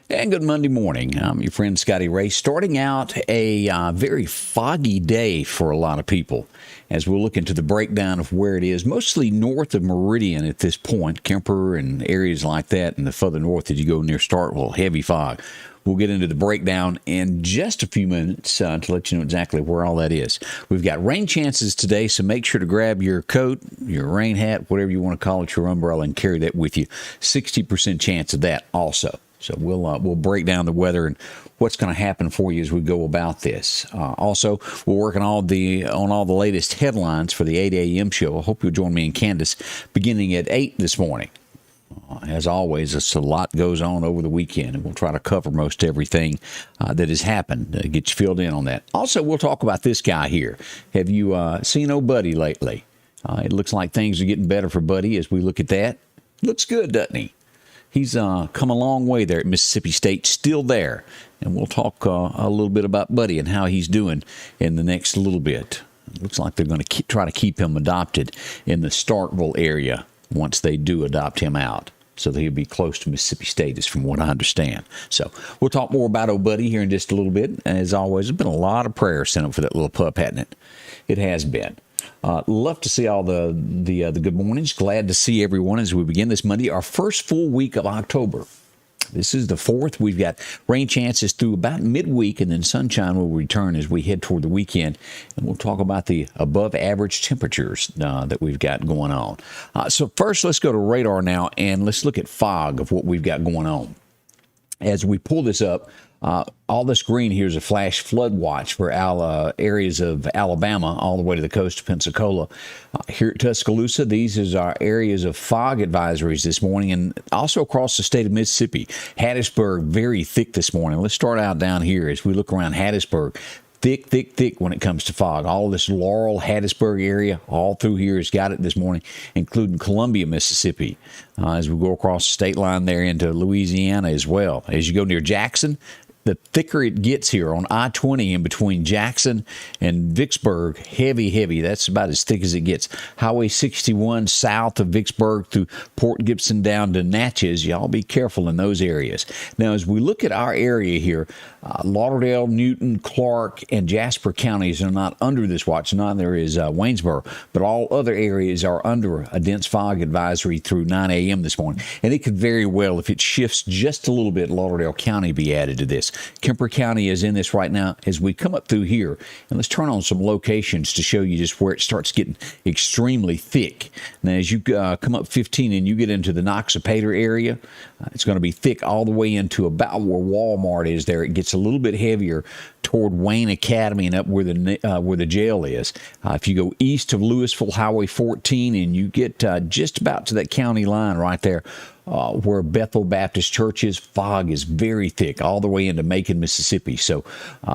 And good Monday morning. I'm your friend Scotty Ray, starting out a very foggy day for a lot of people as we'll look into the breakdown of where it is, mostly north of Meridian at this point, Kemper and areas like that, and the further north as you go near Starkville, heavy fog. We'll get into the breakdown in just a few minutes to let you know exactly where all that is. We've got rain chances today, so make sure to grab your coat, your rain hat, whatever you want to call it, your umbrella, and carry that with you. 60% chance of that also. So we'll break down the weather and what's going to happen for you as we go about this. Also, we're working on all the latest headlines for the 8 a.m. show. I hope you'll join me and Candace beginning at 8 this morning. As always, a lot goes on over the weekend, and we'll try to cover most everything that has happened, get you filled in on that. Also, we'll talk about this guy here. Have you seen old Buddy lately? It looks like things are getting better for Buddy as we look at that. Looks good, doesn't he? He's come a long way there at Mississippi State, still there. And we'll talk a little bit about Buddy and how he's doing in the next little bit. It looks like they're going to try to keep him adopted in the Starkville area once they do adopt him out. So that he'll be close to Mississippi State, is from what I understand. So we'll talk more about old Buddy here in just a little bit. As always, there's been a lot of prayers sent up for that little pup, hasn't it? It has been. Love to see all the good mornings. Glad to see everyone as we begin this Monday, our first full week of October. This is the 4th. We've got rain chances through about midweek, and then sunshine will return as we head toward the weekend. And we'll talk about the above-average temperatures that we've got going on. So first, let's go to radar now, and let's look at fog of what we've got going on. As we pull this up, all this green here is a flash flood watch for areas of Alabama all the way to the coast of Pensacola. Here at Tuscaloosa, these are our areas of fog advisories this morning, and also across the state of Mississippi. Hattiesburg, very thick this morning. Let's start out down here as we look around Hattiesburg. Thick when it comes to fog. All this Laurel, Hattiesburg area, all through here has got it this morning, including Columbia, Mississippi, as we go across the state line there into Louisiana as well. As you go near Jackson, the thicker it gets here on I-20 in between Jackson and Vicksburg, heavy. That's about as thick as it gets. Highway 61 south of Vicksburg through Port Gibson down to Natchez. Y'all be careful in those areas. Now, as we look at our area here, Lauderdale, Newton, Clark, and Jasper counties are not under this watch. Neither is Waynesboro, but all other areas are under a dense fog advisory through 9 a.m. this morning. And it could very well, if it shifts just a little bit, Lauderdale County be added to this. Kemper County is in this right now as we come up through here. And let's turn on some locations to show you just where it starts getting extremely thick. Now, as you come up 15 and you get into the Noxapater area, it's going to be thick all the way into about where Walmart is there. It gets a little bit heavier toward Wayne Academy and up where the jail is. If you go east of Louisville, Highway 14, and you get just about to that county line right there, where Bethel Baptist Church is, fog is very thick all the way into Macon, Mississippi. So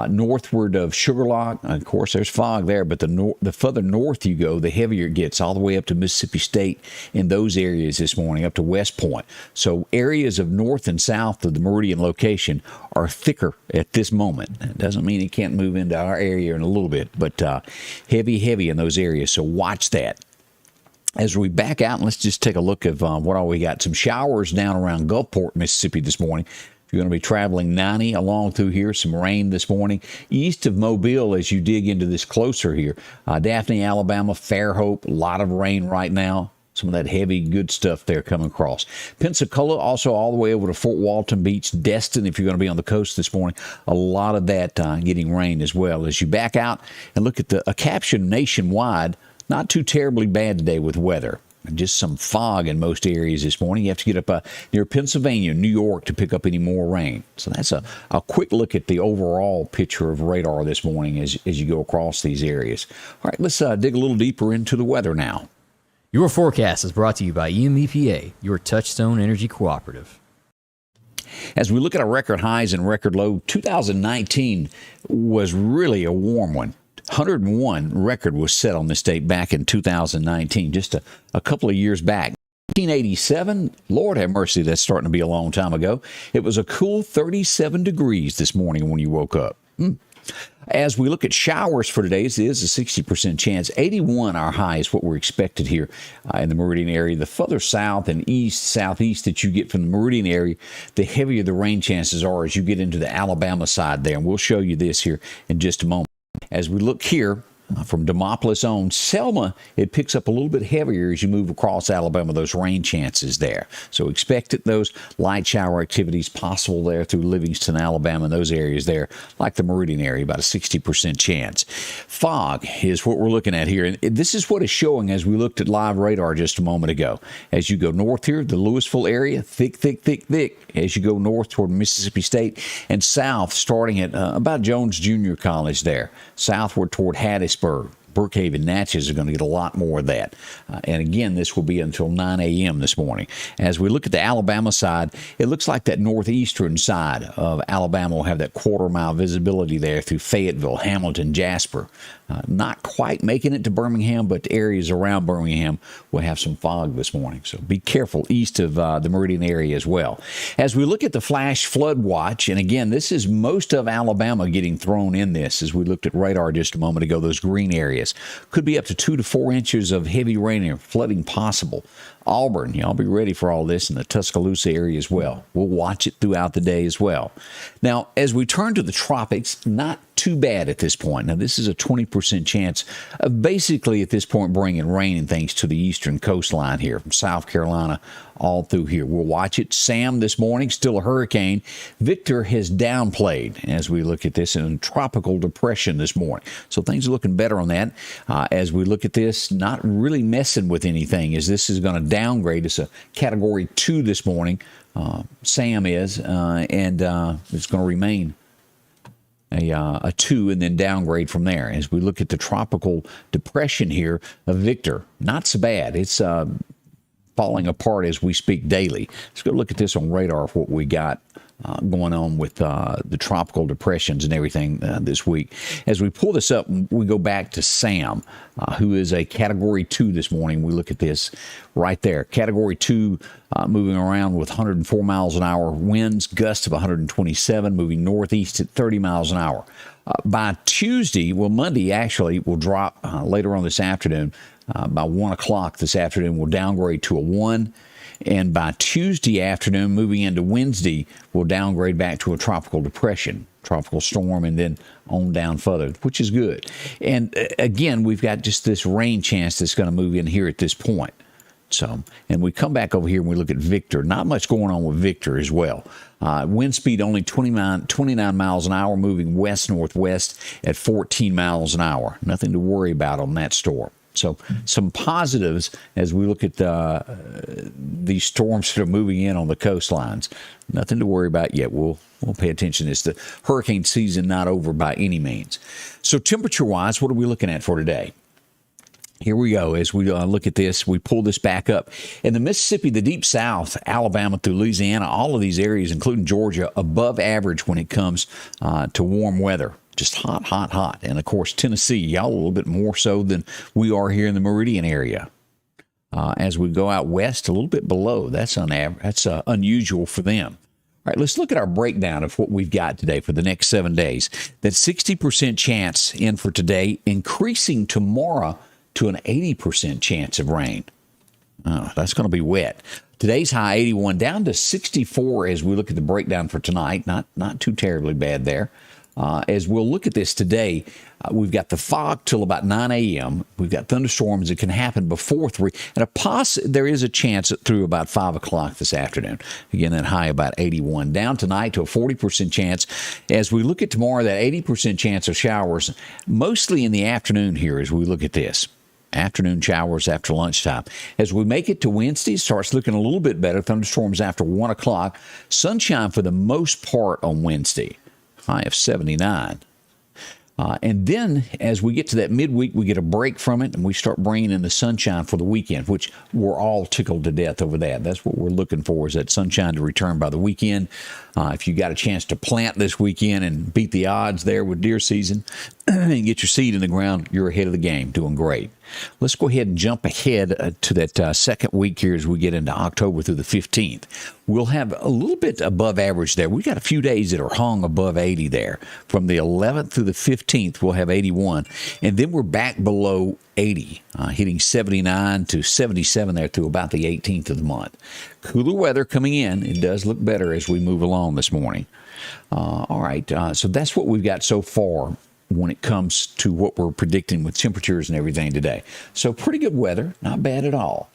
northward of Sugarlock, of course, there's fog there, but the further north you go, the heavier it gets, all the way up to Mississippi State in those areas this morning, up to West Point. So areas of north and south of the Meridian location are thicker at this moment. It doesn't mean it can't move into our area in a little bit, but heavy in those areas, so watch that. As we back out, let's just take a look at what all we got. Some showers down around Gulfport, Mississippi this morning. If you're going to be traveling 90 along through here, some rain this morning. East of Mobile, as you dig into this closer here, Daphne, Alabama, Fairhope, a lot of rain right now. Some of that heavy, good stuff there coming across. Pensacola, also all the way over to Fort Walton Beach. Destin, if you're going to be on the coast this morning, a lot of that getting rain as well. As you back out and look at a caption nationwide, not too terribly bad today with weather. Just some fog in most areas this morning. You have to get up near Pennsylvania, New York to pick up any more rain. So that's a quick look at the overall picture of radar this morning as you go across these areas. All right, let's dig a little deeper into the weather now. Your forecast is brought to you by EMEPA, your Touchstone Energy Cooperative. As we look at our record highs and record low, 2019 was really a warm one. 101 record was set on this date back in 2019, just a couple of years back. 1987, Lord have mercy, that's starting to be a long time ago. It was a cool 37 degrees this morning when you woke up. As we look at showers for today, it is a 60% chance. 81 our high is what we're expected here in the Meridian area. The further south and east, southeast that you get from the Meridian area, the heavier the rain chances are as you get into the Alabama side there. And we'll show you this here in just a moment. As we look here, from Demopolis on Selma, it picks up a little bit heavier as you move across Alabama, those rain chances there. So expect that those light shower activities possible there through Livingston, Alabama, and those areas there, like the Meridian area, about a 60% chance. Fog is what we're looking at here. And this is what is showing as we looked at live radar just a moment ago. As you go north here, the Louisville area, thick. As you go north toward Mississippi State and south, starting at about Jones Junior College there, southward toward Hattiesburg. Brookhaven, Natchez are going to get a lot more of that. And again, this will be until 9 a.m. this morning. As we look at the Alabama side, it looks like that northeastern side of Alabama will have that quarter-mile visibility there through Fayetteville, Hamilton, Jasper. Not quite making it to Birmingham, but areas around Birmingham will have some fog this morning. So be careful east of the Meridian area as well. As we look at the flash flood watch, and again, this is most of Alabama getting thrown in this as we looked at radar just a moment ago, those green areas. Could be up to 2 to 4 inches of heavy rain and flooding possible. Auburn, y'all be ready for all this in the Tuscaloosa area as well. We'll watch it throughout the day as well. Now, as we turn to the tropics, not too bad at this point. Now, this is a 20% chance of basically at this point bringing rain and things to the eastern coastline here from South Carolina all through here. We'll watch it. Sam this morning, still a hurricane. Victor has downplayed as we look at this in a tropical depression this morning. So things are looking better on that. As we look at this, not really messing with anything as this is going to downgrade. It's a Category 2 this morning. Sam is, and it's going to remain a 2 and then downgrade from there. As we look at the tropical depression here of Victor, not so bad. It's falling apart as we speak daily. Let's go look at this on radar of what we got going on with the tropical depressions and everything this week. As we pull this up, we go back to Sam, who is a Category 2 this morning. We look at this right there. Category 2 moving around with 104 miles an hour winds, gusts of 127, moving northeast at 30 miles an hour. By Tuesday, Monday actually will drop later on this afternoon. By 1 o'clock this afternoon, we'll downgrade to a 1. And by Tuesday afternoon, moving into Wednesday, we'll downgrade back to a tropical depression, tropical storm, and then on down further, which is good. And again, we've got just this rain chance that's going to move in here at this point. So, and we come back over here and we look at Victor. Not much going on with Victor as well. Wind speed only 29 miles an hour, moving west-northwest at 14 miles an hour. Nothing to worry about on that storm. So some positives as we look at these storms that are moving in on the coastlines. Nothing to worry about yet. We'll pay attention. It's the hurricane season not over by any means. So temperature-wise, what are we looking at for today? Here we go. As we look at this, we pull this back up. In the Mississippi, the deep south, Alabama through Louisiana, all of these areas, including Georgia, above average when it comes to warm weather. Just hot. And, of course, Tennessee, y'all a little bit more so than we are here in the Meridian area. As we go out west, a little bit below. That's unusual for them. All right, let's look at our breakdown of what we've got today for the next 7 days. That 60% chance in for today, increasing tomorrow to an 80% chance of rain. Oh, that's going to be wet. Today's high 81 down to 64 as we look at the breakdown for tonight. Not too terribly bad there. As we'll look at this today, we've got the fog till about 9 a.m. We've got thunderstorms that can happen before 3. And there is a chance through about 5 o'clock this afternoon. Again, that high about 81. Down tonight to a 40% chance. As we look at tomorrow, that 80% chance of showers, mostly in the afternoon here as we look at this. Afternoon showers after lunchtime. As we make it to Wednesday, it starts looking a little bit better. Thunderstorms after 1 o'clock. Sunshine for the most part on Wednesday. High of 79. And then as we get to that midweek, we get a break from it and we start bringing in the sunshine for the weekend, which we're all tickled to death over that. That's what we're looking for, is that sunshine to return by the weekend. If you got a chance to plant this weekend and beat the odds there with deer season and get your seed in the ground, you're ahead of the game, doing great. Let's go ahead and jump ahead to that second week here as we get into October through the 15th. We'll have a little bit above average there. We got a few days that are hung above 80 there. From the 11th through the 15th, we'll have 81. And then we're back below 80, hitting 79 to 77 there through about the 18th of the month. Cooler weather coming in. It does look better as we move along this morning. All right, so that's what we've got so far when it comes to what we're predicting with temperatures and everything today. So pretty good weather, not bad at all.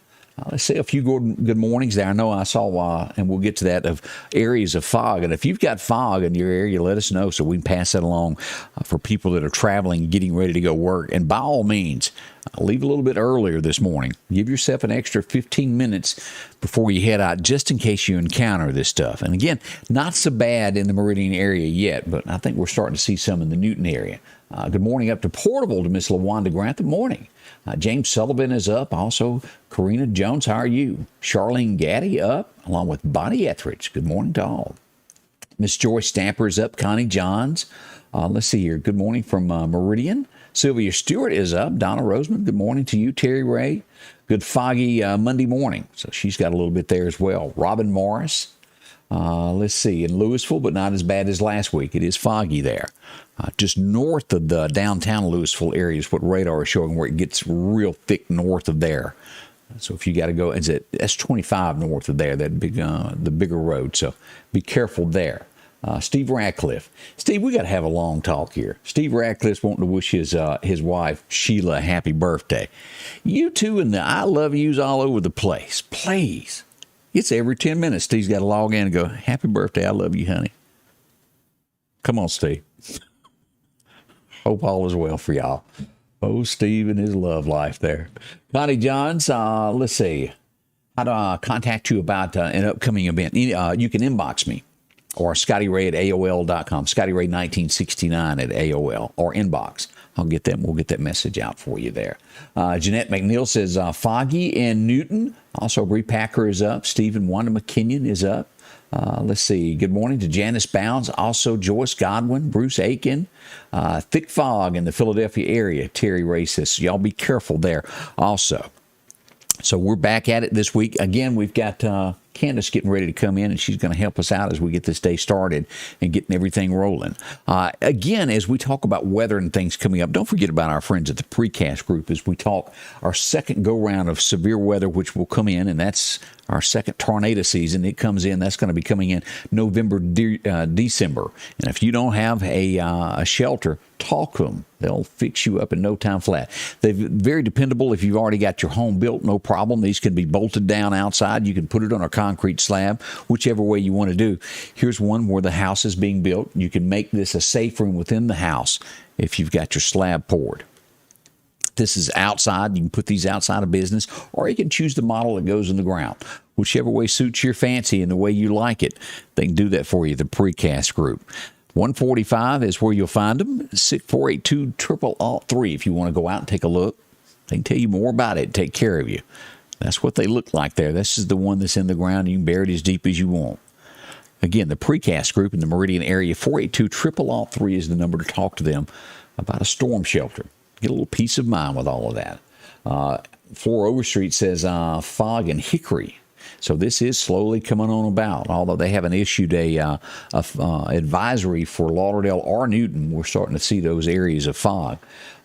Let's say a few good mornings there. I know I saw, and we'll get to that, of areas of fog. And if you've got fog in your area, let us know so we can pass that along for people that are traveling, getting ready to go work. And by all means, leave a little bit earlier this morning. Give yourself an extra 15 minutes before you head out, just in case you encounter this stuff. And again, not so bad in the Meridian area yet, but I think we're starting to see some in the Newton area. Good morning up to Portable to Miss LaWanda Grant. Good morning. James Sullivan is up. Also, Karina Jones, how are you? Charlene Gaddy up, along with Bonnie Etheridge. Good morning to all. Miss Joyce Stamper is up. Connie Johns. Let's see here. Good morning from Meridian. Sylvia Stewart is up. Donna Roseman, good morning to you. Terry Ray, good foggy Monday morning. So she's got a little bit there as well. Robin Morris, let's see, in Louisville, but not as bad as last week. It is foggy there. Just north of the downtown Louisville area is what radar is showing, where it gets real thick north of there. So if you got to go, that's 25 north of there, that big, the bigger road. So be careful there. Steve Radcliffe. Steve, we got to have a long talk here. Steve Radcliffe's wanting to wish his wife, Sheila, a happy birthday. You two and the I love yous all over the place. Please. It's every 10 minutes. Steve's got to log in and go, happy birthday, I love you, honey. Come on, Steve. Hope all is well for y'all. Oh, Steve and his love life there. Connie Johns, let's see. How do I contact you about an upcoming event? You can inbox me. Or Scotty Ray at AOL.com, Scotty Ray 1969 at AOL, or inbox. I'll get them. We'll get that message out for you there. Jeanette McNeil says foggy in Newton. Also, Bree Packer is up. Stephen Wanda McKinnon is up. Let's see. Good morning to Janice Bounds. Also, Joyce Godwin, Bruce Aiken. Thick fog in the Philadelphia area. Terry Ray says, y'all be careful there also. So we're back at it this week. Again, we've got Candace getting ready to come in, and she's going to help us out as we get this day started and getting everything rolling. Again, as we talk about weather and things coming up, don't forget about our friends at the Precast Group as we talk our second go-round of severe weather, which will come in, and that's our second tornado season. It comes in. That's going to be coming in November, December. And if you don't have a shelter, talk to them. They'll fix you up in no time flat. They're very dependable. If you've already got your home built, no problem. These can be bolted down outside. You can put it on a concrete slab, whichever way you want to do. Here's one where the house is being built. You can make this a safe room within the house if you've got your slab poured. This is outside. You can put these outside of business, or you can choose the model that goes in the ground. Whichever way suits your fancy and the way you like it, they can do that for you, the Precast Group. 145 is where you'll find them. 482-0003 if you want to go out and take a look. They can tell you more about it and take care of you. That's what they look like there. This is the one that's in the ground. You can bury it as deep as you want. Again, the Precast Group in the Meridian area, 482-0003 is the number to talk to them about a storm shelter. Get a little peace of mind with all of that. 4 Overstreet says fog and Hickory. So this is slowly coming on about. Although they haven't issued a advisory for Lauderdale or Newton, we're starting to see those areas of fog.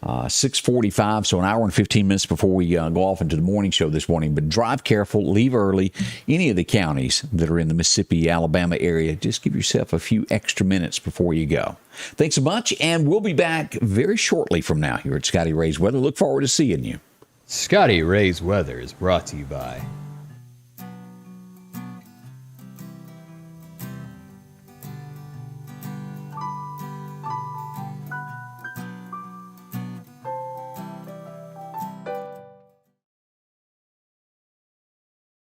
6:45, so an hour and 15 minutes before we go off into the morning show this morning. But drive careful, leave early. Any of the counties that are in the Mississippi, Alabama area, just give yourself a few extra minutes before you go. Thanks so much, and we'll be back very shortly from now here at Scotty Ray's Weather. Look forward to seeing you. Scotty Ray's Weather is brought to you by